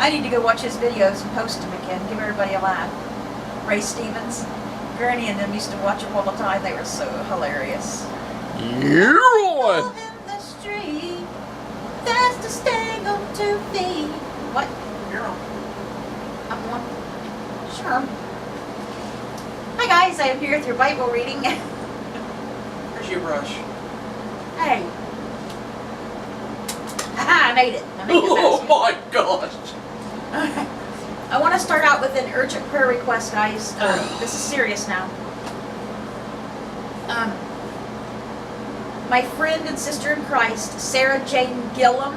I need to go watch his videos and post them again. Give everybody a laugh. Ray Stevens. Granny and them used to watch them all the time. They were so hilarious. You're on. In the street, that's the sting on 2 feet. What? You're on. I'm on. Sure. Hi guys, I am here with your Bible reading. Here's your brush. Hey. Haha, I made it. I made it Oh fast. my gosh. I want to start out with an urgent prayer request, guys. This is serious now. My friend and sister in Christ, Sarah Jane Gillum,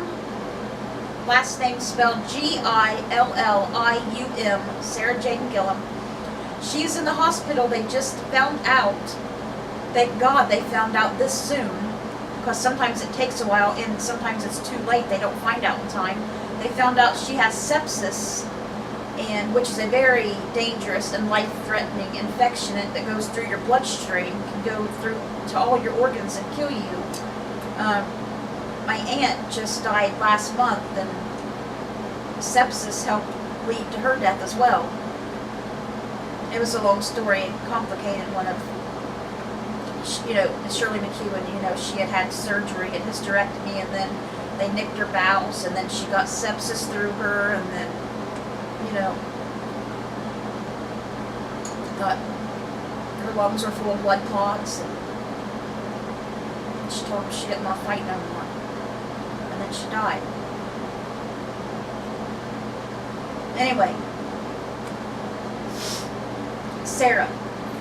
last name spelled Gillium, Sarah Jane Gillum. She's in the hospital. They just found out. Thank God they found out this soon, because sometimes it takes a while and sometimes it's too late. They don't find out in time. They found out she has sepsis, and which is a very dangerous and life-threatening infection that goes through your bloodstream, can go through to all your organs and kill you. My aunt just died last month, and sepsis helped lead to her death as well. It was a long story, a complicated one of, Shirley McEwen, she had surgery and hysterectomy, and then they nicked her bowels, and then she got sepsis through her, and then, got, her lungs were full of blood clots, and she told me she didn't want to fight no more. And then she died. Anyway, Sarah,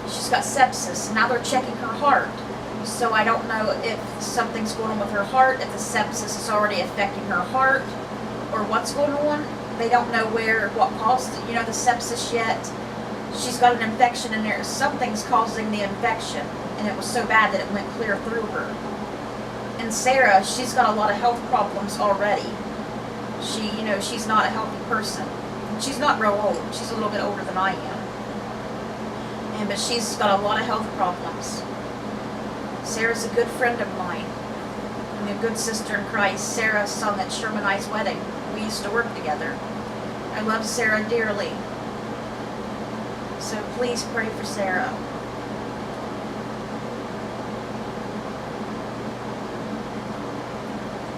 she's got sepsis. Now they're checking her heart. So I don't know if something's going on with her heart, if the sepsis is already affecting her heart, or what's going on. They don't know what caused the sepsis yet. She's got an infection in there. Something's causing the infection, and it was so bad that it went clear through her. And Sarah, she's got a lot of health problems already. She's not a healthy person. She's not real old. She's a little bit older than I am. But she's got a lot of health problems. Sarah's a good friend of mine, and a good sister in Christ. Sarah sung at Sherman I's wedding. We used to work together. I love Sarah dearly. So please pray for Sarah.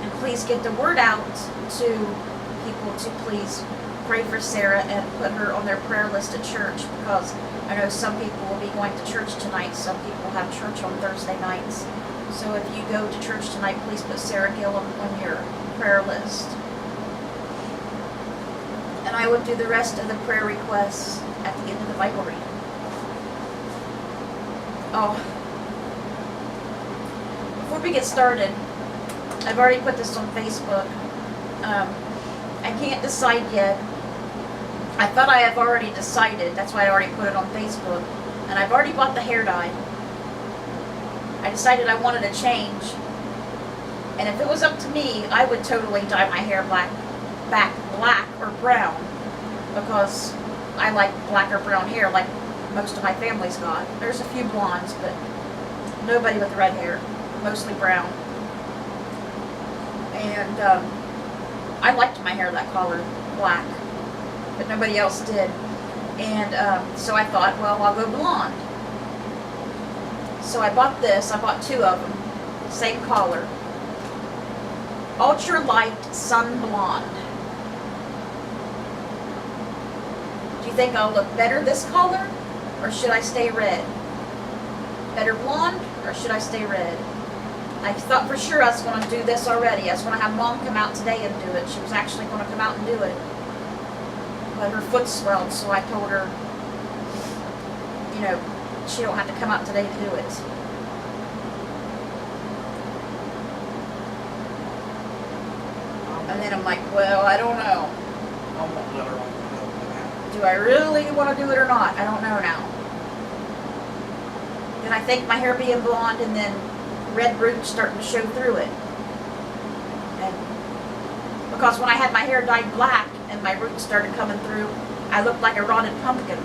And please get the word out to people to please pray for Sarah and put her on their prayer list at church, because I know some people will be going to church tonight. Some people have church on Thursday nights. So if you go to church tonight, please put Sarah Gillum on your prayer list. And I will do the rest of the prayer requests at the end of the Bible reading. Oh. Before we get started, I've already put this on Facebook. I can't decide yet. I thought I have already decided. That's why I already put it on Facebook. And I've already bought the hair dye. I decided I wanted a change. And if it was up to me, I would totally dye my hair black or brown. Because I like black or brown hair like most of my family's got. There's a few blondes, but nobody with red hair. Mostly brown. And I liked my hair that color, black. But nobody else did. And so I thought, well, I'll go blonde. So I bought this. I bought 2 of them. Same color. Ultra Light Sun Blonde. Do you think I'll look better this color? Or should I stay red? Better blonde? Or should I stay red? I thought for sure I was going to do this already. I was going to have Mom come out today and do it. She was actually going to come out and do it. But her foot swelled, so I told her, she don't have to come out today to do it. And then I'm like, well, I don't know. I won't let her on. Do I really want to do it or not? I don't know now. Then I think my hair being blonde and then red roots starting to show through it. And because when I had my hair dyed black and my roots started coming through, I looked like a rotted pumpkin.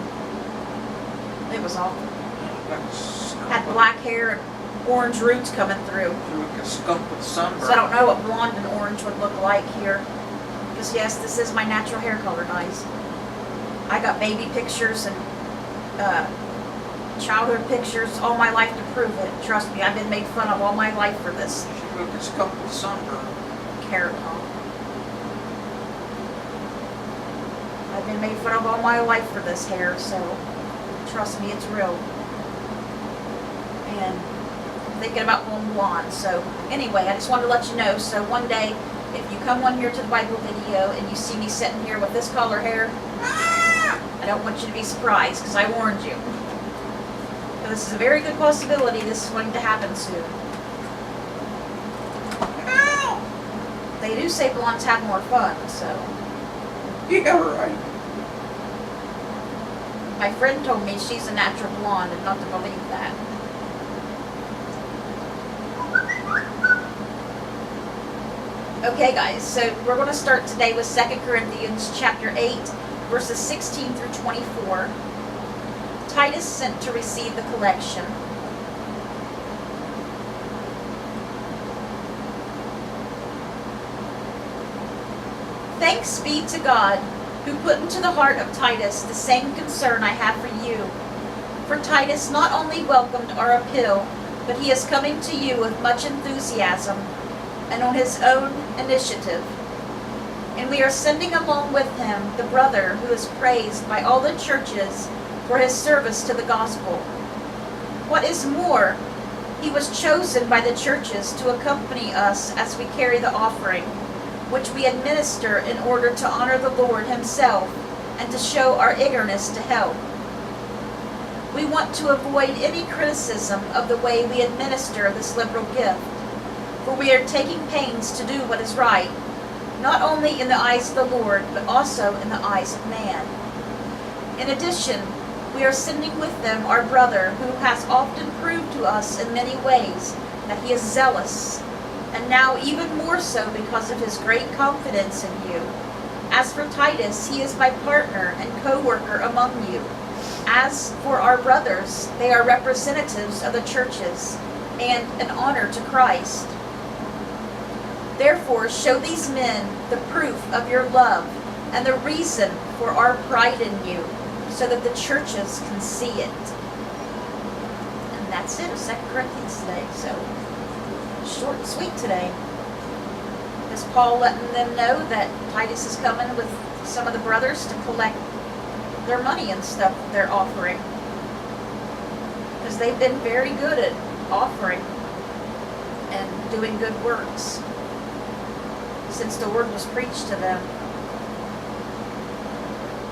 It was awful. Had black hair and orange roots coming through. Like a skunk with sunburn. So I don't know what blonde and orange would look like here. Because pictures. Yes, this is my natural hair color, guys. I got baby pictures and childhood pictures all my life to prove it. Trust me, I've been made fun of all my life for this. She moved this couple with sunburn. Carrot top. I've been made fun of all my life for this hair, so trust me, it's real. And I'm thinking about going blonde. So anyway, I just wanted to let you know. So one day, if you come on here to the Bible video and you see me sitting here with this color hair, I don't want you to be surprised because I warned you. So this is a very good possibility this is going to happen soon. They do say blondes have more fun, so. Yeah, right. My friend told me she's a natural blonde and not to believe that. Okay guys, so we're going to start today with 2 Corinthians chapter 8, verses 16 through 24. Titus sent to receive the collection. Thanks be to God, who put into the heart of Titus the same concern I have for you. For Titus not only welcomed our appeal, but he is coming to you with much enthusiasm and on his own initiative. And we are sending along with him the brother who is praised by all the churches for his service to the gospel. What is more, he was chosen by the churches to accompany us as we carry the offering, which we administer in order to honor the Lord himself and to show our eagerness to help. We want to avoid any criticism of the way we administer this liberal gift, for we are taking pains to do what is right, not only in the eyes of the Lord, but also in the eyes of man. In addition, we are sending with them our brother, who has often proved to us in many ways that he is zealous, and now even more so because of his great confidence in you. As for Titus, he is my partner and co-worker among you. As for our brothers, they are representatives of the churches and an honor to Christ. Therefore, show these men the proof of your love and the reason for our pride in you, so that the churches can see it. And that's it, 2 Corinthians today. So, short and sweet today. Is Paul letting them know that Titus is coming with some of the brothers to collect their money and stuff that they're offering. Because they've been very good at offering and doing good works since the word was preached to them.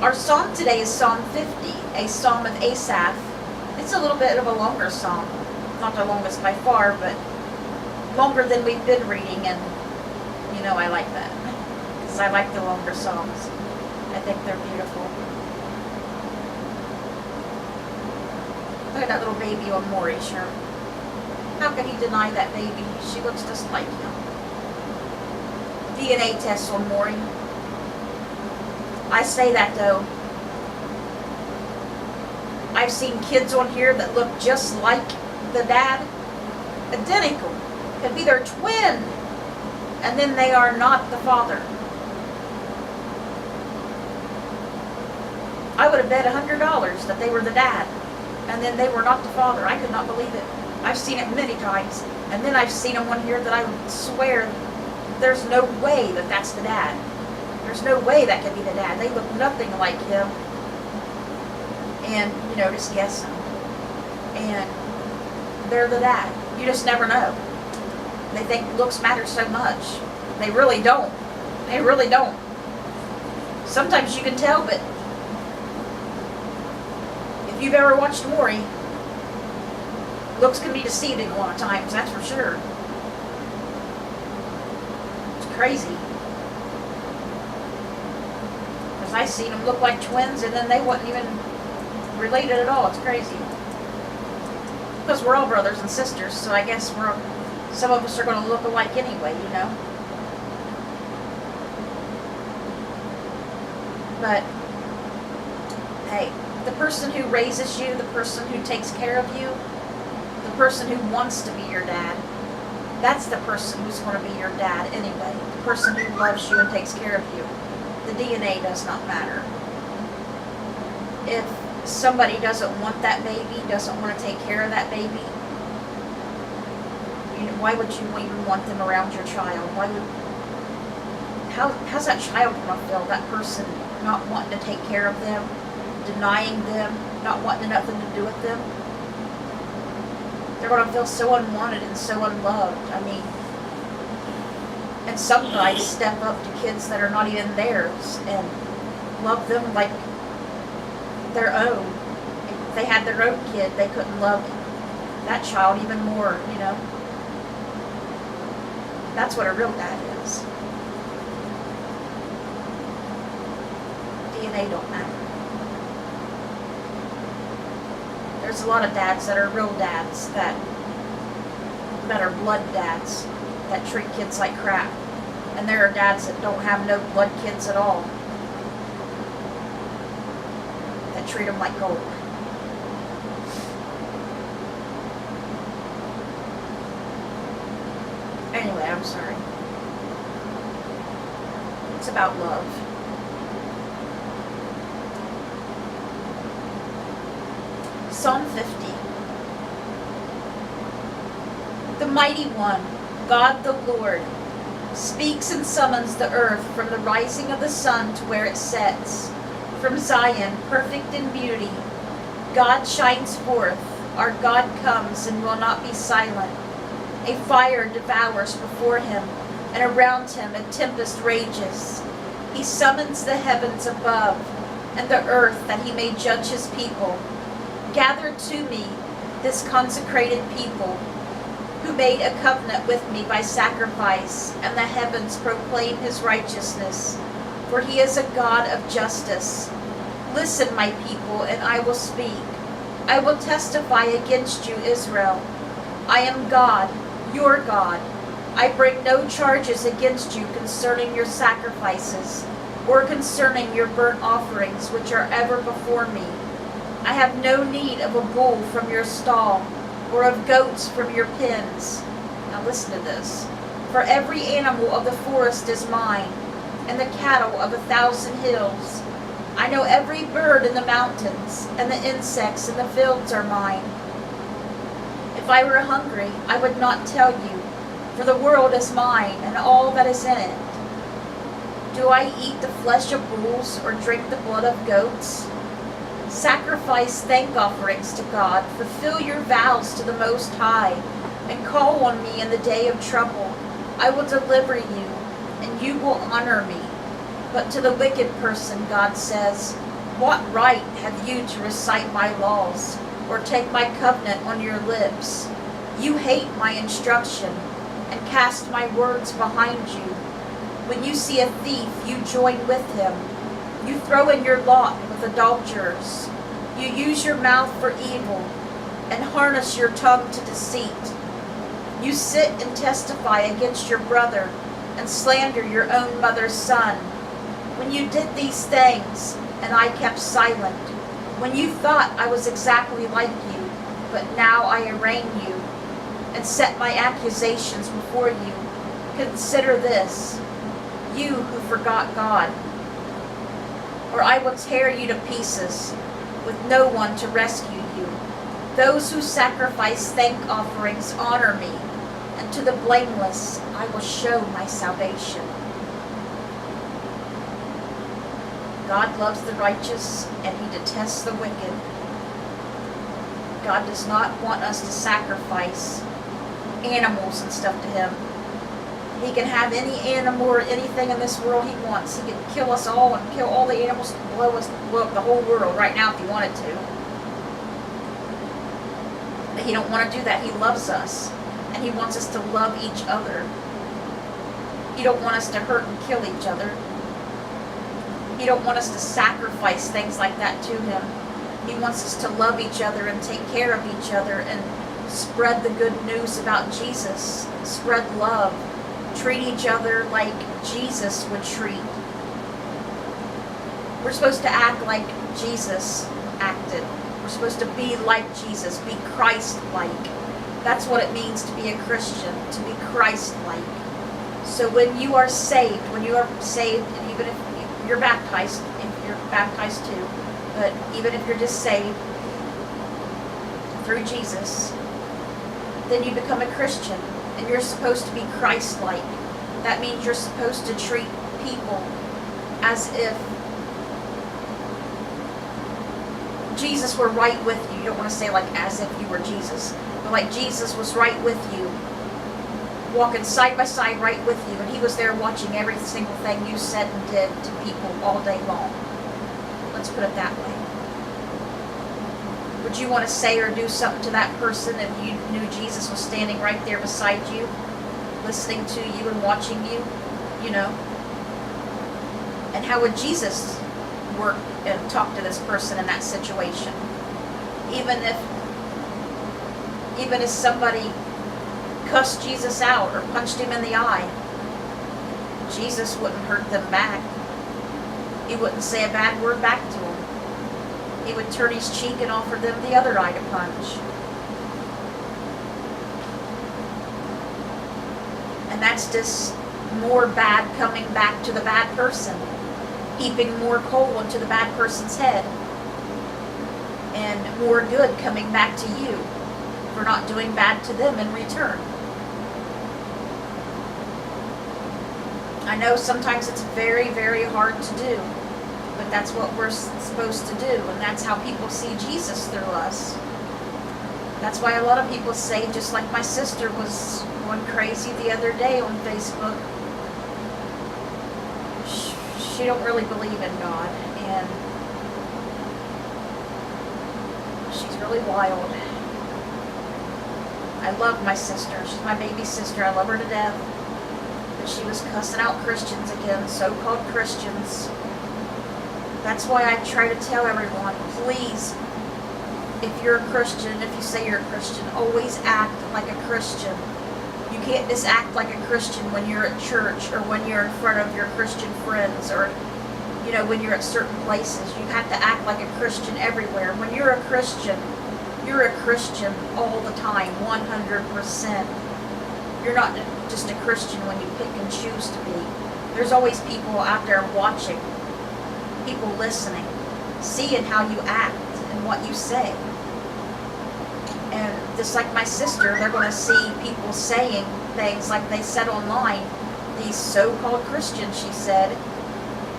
Our psalm today is Psalm 50, a psalm of Asaph. It's a little bit of a longer psalm. Not the longest by far, but longer than we've been reading, and you know I like that. Because I like the longer psalms. I think they're beautiful. Look at that little baby on Maury's shirt. How can he deny that baby? She looks just like him. DNA tests on Maury. I say that though. I've seen kids on here that look just like the dad. Identical. Could be their twin. And then they are not the father. I would have bet $100 that they were the dad. And then they were not the father. I could not believe it. I've seen it many times. And then I've seen them on here that I would swear there's no way that that's the dad. There's no way that could be the dad. They look nothing like him. And, you know, just guessing. And they're the dad. You just never know. They think looks matter so much. They really don't. They really don't. Sometimes you can tell, but if you've ever watched Maury, looks can be deceiving a lot of times, that's for sure. It's crazy. Because I've seen them look like twins and then they wasn't even related at all. It's crazy. Because we're all brothers and sisters, so I guess some of us are going to look alike anyway, you know. But, hey, the person who raises you, the person who takes care of you, the person who wants to be your dad, that's the person who's going to be your dad anyway. The person who loves you and takes care of you. the DNA does not matter. If somebody doesn't want that baby, doesn't want to take care of that baby, why would you even want them around your child? How's that child going to feel? That person not wanting to take care of them, denying them, not wanting nothing to do with them. They're going to feel so unwanted and so unloved. I mean, and some guys step up to kids that are not even theirs and love them like their own. If they had their own kid, they couldn't love that child even more, That's what a real dad is. DNA don't matter. There's a lot of dads that are real dads that are blood dads that treat kids like crap. And there are dads that don't have no blood kids at all, that treat them like gold. Anyway, I'm sorry. It's about love. Psalm 50. The Mighty One, God the Lord, speaks and summons the earth from the rising of the sun to where it sets. From Zion, perfect in beauty, God shines forth. Our God comes and will not be silent. A fire devours before him, and around him a tempest rages. He summons the heavens above, and the earth that he may judge his people. Gather to me this consecrated people, who made a covenant with me by sacrifice, and the heavens proclaim his righteousness. For he is a God of justice. Listen, my people, and I will speak. I will testify against you, Israel. I am God, your God. I bring no charges against you concerning your sacrifices, or concerning your burnt offerings, which are ever before me. I have no need of a bull from your stall, or of goats from your pens. Now listen to this. For every animal of the forest is mine, and the cattle of 1,000 hills. I know every bird in the mountains, and the insects in the fields are mine. If I were hungry, I would not tell you, for the world is mine, and all that is in it. Do I eat the flesh of bulls, or drink the blood of goats? Sacrifice thank offerings to God, fulfill your vows to the Most High, and call on me in the day of trouble. I will deliver you, and you will honor me. But to the wicked person, God says, what right have you to recite my laws, or take my covenant on your lips? You hate my instruction, and cast my words behind you. When you see a thief, you join with him. You throw in your lot with adulterers. You use your mouth for evil, and harness your tongue to deceit. You sit and testify against your brother, and slander your own mother's son. When you did these things, and I kept silent, when you thought I was exactly like you, but now I arraign you, and set my accusations before you, consider this, you who forgot God. Or I will tear you to pieces, with no one to rescue you. Those who sacrifice thank offerings honor me, and to the blameless I will show my salvation. God loves the righteous, and he detests the wicked. God does not want us to sacrifice animals and stuff to him. He can have any animal or anything in this world he wants. He can kill us all and kill all the animals and blow up the whole world right now if he wanted to. But he don't want to do that. He loves us, and he wants us to love each other. He don't want us to hurt and kill each other. He don't want us to sacrifice things like that to him. He wants us to love each other and take care of each other and spread the good news about Jesus. Spread love. Treat each other like Jesus would treat. We're supposed to act like Jesus acted. We're supposed to be like Jesus, be Christ-like. That's what it means to be a Christian, to be Christ-like. So when you are saved, and even if you're baptized, if you're baptized too, but even if you're just saved through Jesus, then you become a Christian, and you're supposed to be Christ-like. That means you're supposed to treat people as if Jesus were right with you. You don't want to say like as if you were Jesus, but like Jesus was right with you, walking side by side right with you, and he was there watching every single thing you said and did to people all day long. Let's put it that way. Would you want to say or do something to that person if you knew Jesus was standing right there beside you, listening to you and watching you, you know? And how would Jesus work and talk to this person in that situation? Even if somebody cussed Jesus out or punched him in the eye, Jesus wouldn't hurt them back. He wouldn't say a bad word back to them. He would turn his cheek and offer them the other eye to punch. And that's just more bad coming back to the bad person, heaping more coal into the bad person's head, and more good coming back to you for not doing bad to them in return. I know sometimes it's very, very hard to do, but that's what we're supposed to do, and that's how people see Jesus through us. That's why a lot of people say, just like my sister was going crazy the other day on Facebook, she don't really believe in God, and she's really wild. I love my sister. She's my baby sister. I love her to death. But she was cussing out Christians again, so-called Christians. That's why I try to tell everyone, please, if you're a Christian, if you say you're a Christian, always act like a Christian. You can't just act like a Christian when you're at church or when you're in front of your Christian friends or, you know, when you're at certain places. You have to act like a Christian everywhere. When you're a Christian all the time, 100%. You're not just a Christian when you pick and choose to be. There's always people out there watching, people listening, seeing how you act and what you say. And just like my sister, they're going to see people saying things like they said online, these so-called Christians, she said,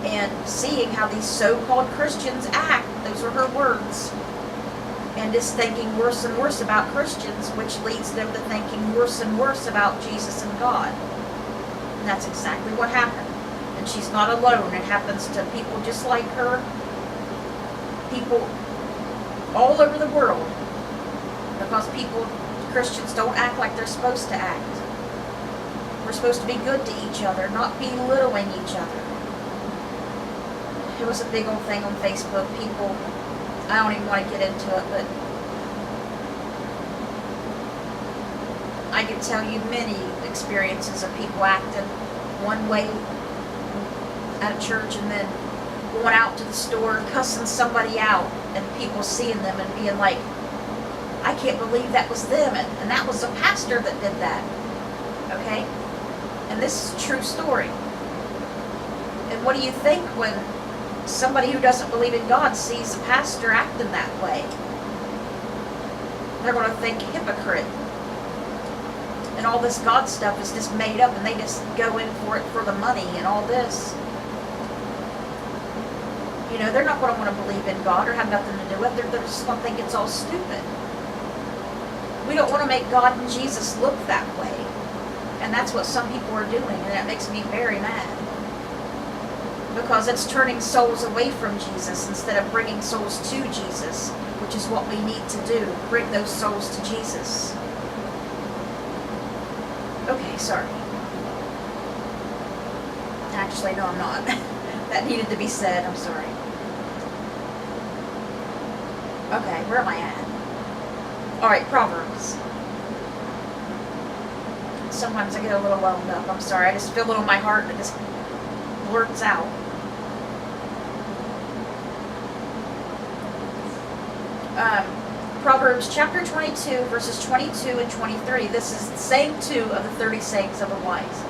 and seeing how these so-called Christians act, those are her words, and just thinking worse and worse about Christians, which leads them to thinking worse and worse about Jesus and God. And that's exactly what happened. And she's not alone. It happens to people just like her, people all over the world, because Christians don't act like they're supposed to act. We're supposed to be good to each other, not belittling each other. It was a big old thing on Facebook. People, I don't even want to get into it, but I can tell you many experiences of people acting one way at a church and then going out to the store cussing somebody out and people seeing them and being like, I can't believe that was them, and that was a pastor that did that. Okay? And this is a true story. And what do you think when somebody who doesn't believe in God sees a pastor acting that way? They're going to think hypocrite. And all this God stuff is just made up, and they just go in for it for the money and all this. You know, they're not going to want to believe in God or have nothing to do with it. They're just going to think it's all stupid. We don't want to make God and Jesus look that way. And that's what some people are doing, and that makes me very mad. Because it's turning souls away from Jesus instead of bringing souls to Jesus, which is what we need to do, bring those souls to Jesus. Okay, sorry. Actually, no, I'm not. That needed to be said, I'm sorry. Okay, where am I at? Alright, Proverbs. Sometimes I get a little wound up, I'm sorry. I just feel it on my heart and it just blurts out. Proverbs chapter 22, verses 22 and 23. This is saying 2 of the 30 sayings of the wise.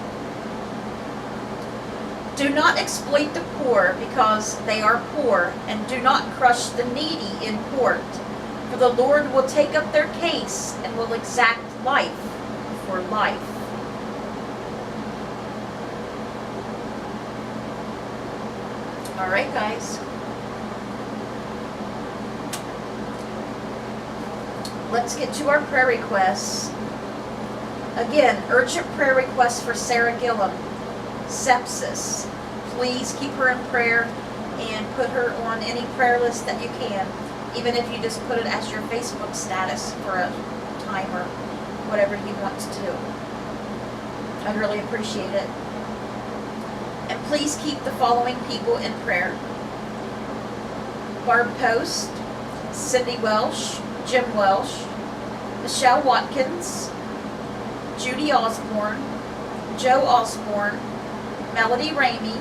Do not exploit the poor because they are poor, and do not crush the needy in court. For the Lord will take up their case and will exact life for life. All right, guys. Let's get to our prayer requests. Again, urgent prayer requests for Sarah Gillum. Sepsis. Please keep her in prayer and put her on any prayer list that you can, even if you just put it as your Facebook status for a time or whatever you want to do. I'd really appreciate it. And please keep the following people in prayer: Barb Post, Cindy Welsh, Jim Welsh, Michelle Watkins, Judy Osborne, Joe Osborne, Melody Ramey,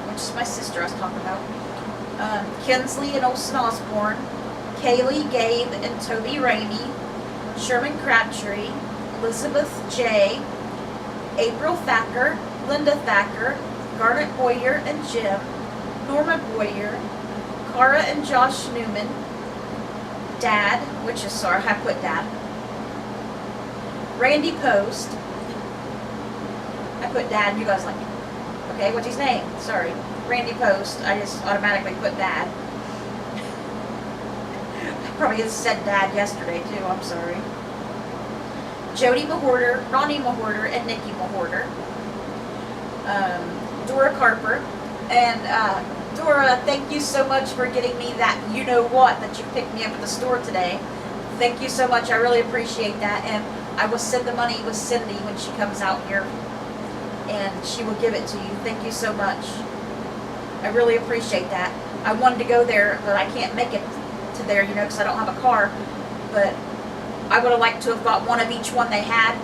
which is my sister I was talking about, Kinsley and Olson Osborne, Kaylee, Gabe, and Toby Ramey, Sherman Crabtree, Elizabeth J., April Thacker, Linda Thacker, Garnet Boyer and Jim, Norma Boyer, Cara and Josh Newman, Dad, which is sorry, I put Dad, Randy Post, I put Dad, and you guys like, okay, what's his name? Sorry. Randy Post. I just automatically put Dad. I probably just said Dad yesterday, too. I'm sorry. Jody Mahorter, Ronnie Mahorter, and Nikki Mahorter. Dora Carper. And Dora, thank you so much for getting me that you-know-what that you picked me up at the store today. Thank you so much. I really appreciate that. And I will send the money with Cindy when she comes out here, and she will give it to you. Thank you so much. I really appreciate that. I wanted to go there, but I can't make it to there, because I don't have a car. But I would have liked to have got one of each one they had,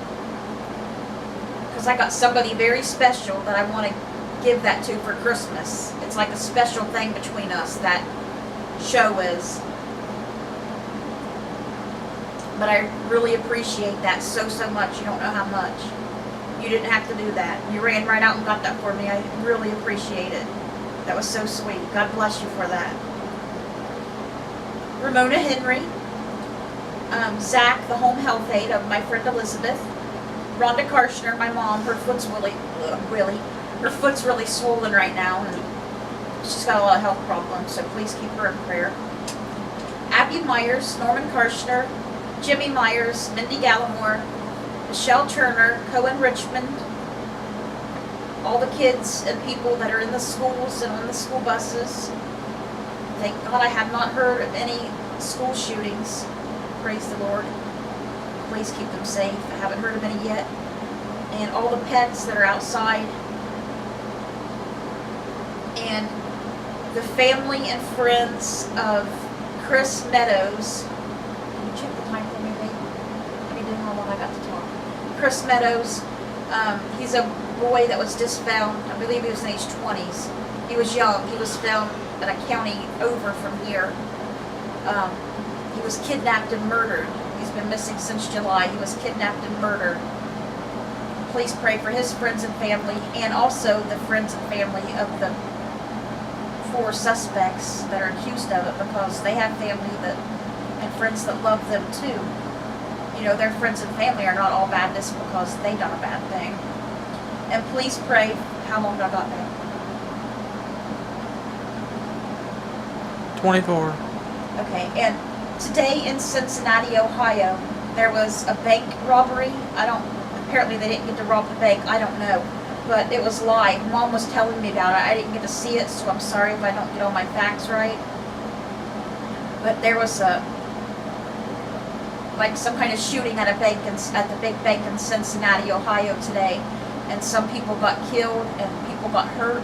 because I got somebody very special that I want to give that to for Christmas. It's like a special thing between us, that show is. But I really appreciate that so much. You don't know how much. You didn't have to do that. You ran right out and got that for me. I really appreciate it. That was so sweet. God bless you for that. Ramona Henry. Zach, the home health aide of my friend Elizabeth. Rhonda Karshner, my mom. Her foot's her foot's really swollen right now, and she's got a lot of health problems, so please keep her in prayer. Abby Myers, Norman Karshner, Jimmy Myers, Mindy Gallimore, Michelle Turner, Cohen Richmond, all the kids and people that are in the schools and on the school buses. Thank God I have not heard of any school shootings. Praise the Lord. Please keep them safe. I haven't heard of any yet. And all the pets that are outside. And the family and friends of Chris Meadows. Can you check the time for me, babe? I mean, how long I got to talk. Chris Meadows, he's a boy that was just found, I believe he was in his 20s. He was young. He was found in a county over from here. He was kidnapped and murdered. He's been missing since July. He was kidnapped and murdered. Please pray for his friends and family, and also the friends and family of the 4 suspects that are accused of it, because they have family and friends that love them too. Their friends and family are not all bad just because they done a bad thing. And please pray. How long do I got there? 24. Okay, and today in Cincinnati, Ohio, there was a bank robbery. Apparently they didn't get to rob the bank. I don't know. But it was live. Mom was telling me about it. I didn't get to see it, so I'm sorry if I don't get all my facts right. But there was some kind of shooting at a bank at the big bank in Cincinnati, Ohio today, and some people got killed and people got hurt.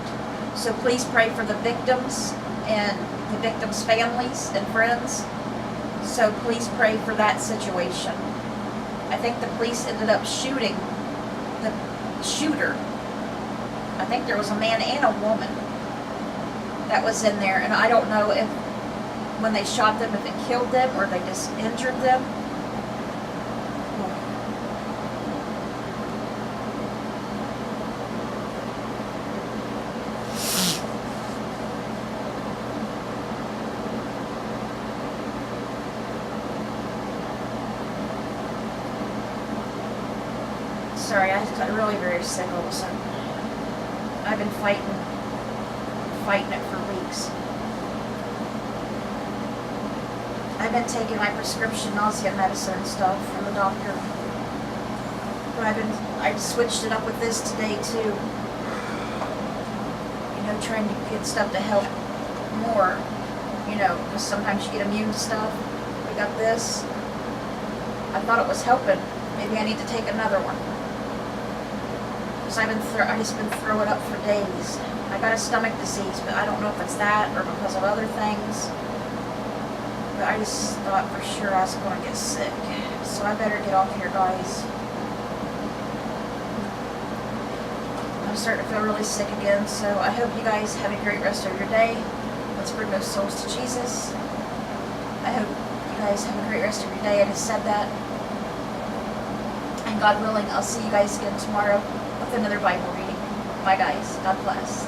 So please pray for the victims and the victims' families and friends. So please pray for that situation. I think the police ended up shooting the shooter. I think there was a man and a woman that was in there, and I don't know if when they shot them, if it killed them or they just injured them. sorry, I got really very sick all of a sudden. I've been fighting it for weeks. I've been taking my prescription nausea medicine and stuff from the doctor. But I switched it up with this today too. You know, trying to get stuff to help more. You know, because sometimes you get immune to stuff. We got this. I thought it was helping. Maybe I need to take another one. Because I just been throwing up for days. I got a stomach disease, but I don't know if it's that or because of other things. But I just thought for sure I was going to get sick. So I better get off here, guys. I'm starting to feel really sick again, so I hope you guys have a great rest of your day. Let's bring those souls to Jesus. I hope you guys have a great rest of your day. I just said that. And God willing, I'll see you guys again tomorrow with another Bible reading. Bye, guys. God bless.